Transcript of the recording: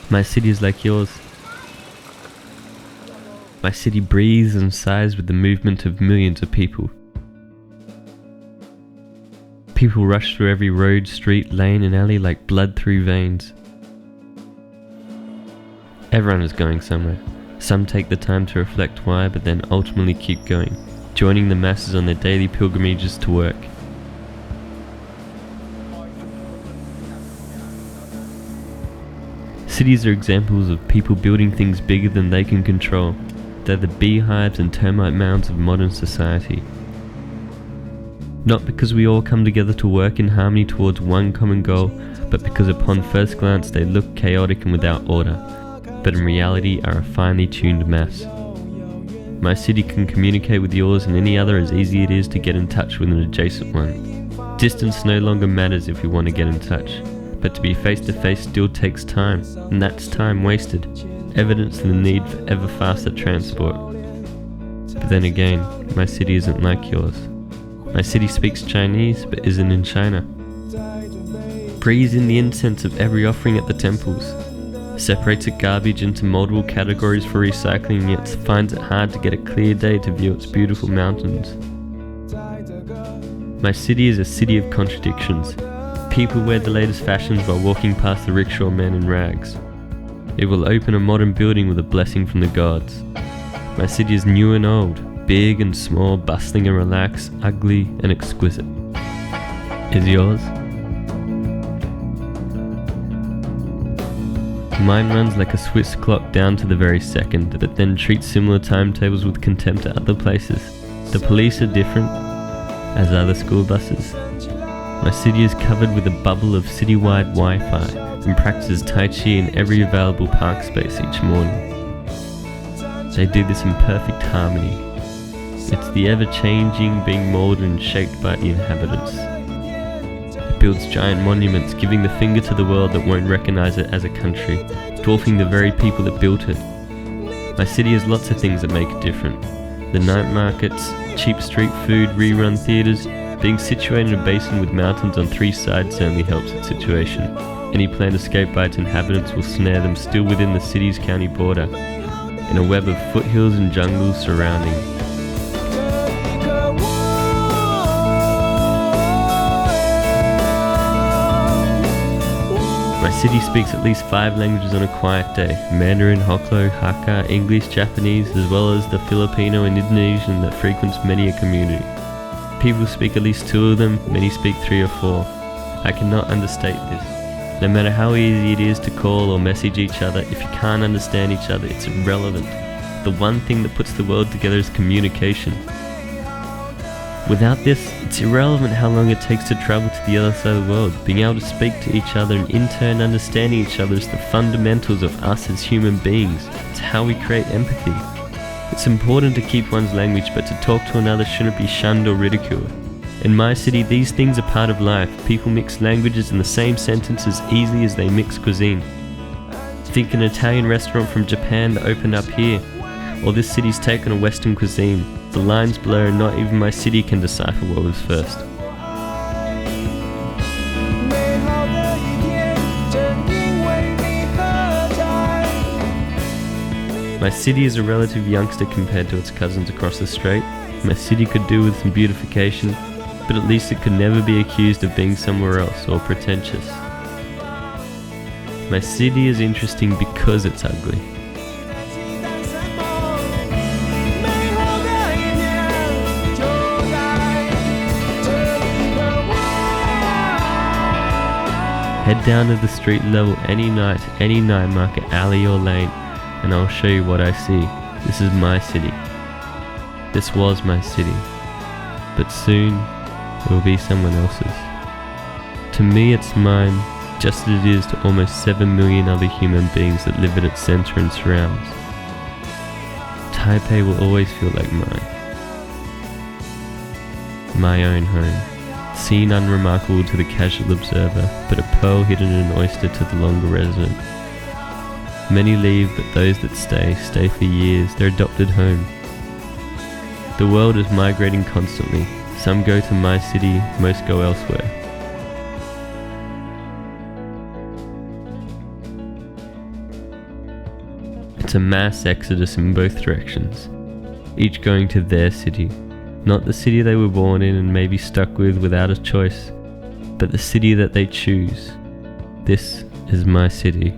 My city is like yours. My city breathes and sighs with the movement of millions of people. People rush through every road, street, lane and alley like blood through veins. Everyone is going somewhere. Some take the time to reflect why, but then ultimately keep going, joining the masses on their daily pilgrimages to work. Cities are examples of people building things bigger than they can control. They're the beehives and termite mounds of modern society. Not because we all come together to work in harmony towards one common goal, but because upon first glance they look chaotic and without order, but in reality are a finely tuned mass. My city can communicate with yours and any other as easy it is to get in touch with an adjacent one. Distance no longer matters if we want to get in touch, but to be face to face still takes time, and that's time wasted, evidence of the need for ever faster transport. But then again, my city isn't like yours. My city speaks Chinese, but isn't in China. Breathes in the incense of every offering at the temples. Separates its garbage into multiple categories for recycling, yet finds it hard to get a clear day to view its beautiful mountains. My city is a city of contradictions. People wear the latest fashions while walking past the rickshaw men in rags. It will open a modern building with a blessing from the gods. My city is new and old, big and small, bustling and relaxed, ugly and exquisite. Is yours? Mine runs like a Swiss clock down to the very second, but then treats similar timetables with contempt at other places. The police are different, as are the school buses. My city is covered with a bubble of citywide Wi-Fi and practices Tai Chi in every available park space each morning. They do this in perfect harmony. It's the ever-changing being moulded and shaped by the inhabitants. It builds giant monuments, giving the finger to the world that won't recognize it as a country, dwarfing the very people that built it. My city has lots of things that make it different. The night markets, cheap street food, rerun theatres. Being situated in a basin with mountains on 3 sides certainly helps its situation. Any planned escape by its inhabitants will snare them still within the city's county border, in a web of foothills and jungles surrounding. My city speaks at least 5 languages on a quiet day: Mandarin, Hoklo, Hakka, English, Japanese, as well as the Filipino and Indonesian that frequents many a community. People speak at least 2 of them, many speak 3 or 4. I cannot understate this. No matter how easy it is to call or message each other, if you can't understand each other, it's irrelevant. The one thing that puts the world together is communication. Without this, it's irrelevant how long it takes to travel to the other side of the world. Being able to speak to each other and in turn understanding each other is the fundamentals of us as human beings. It's how we create empathy. It's important to keep one's language, but to talk to another shouldn't be shunned or ridiculed. In my city, these things are part of life. People mix languages in the same sentence as easily as they mix cuisine. Think an Italian restaurant from Japan that opened up here, or this city's take on a Western cuisine. The lines blur and not even my city can decipher what was first. My city is a relative youngster compared to its cousins across the strait. My city could do with some beautification, but at least it could never be accused of being somewhere else or pretentious. My city is interesting because it's ugly. Head down to the street level any night market, alley or lane, and I'll show you what I see. This is my city. This was my city. But soon, it will be someone else's. To me, it's mine, just as it is to almost 7 million other human beings that live at its center and surrounds. Taipei will always feel like mine. My own home. Seen unremarkable to the casual observer, but a pearl hidden in an oyster to the longer resident. Many leave, but those that stay for years, their adopted home. The world is migrating constantly. Some go to my city, most go elsewhere. It's a mass exodus in both directions, each going to their city, not the city they were born in and may be stuck with without a choice, but the city that they choose. This is my city.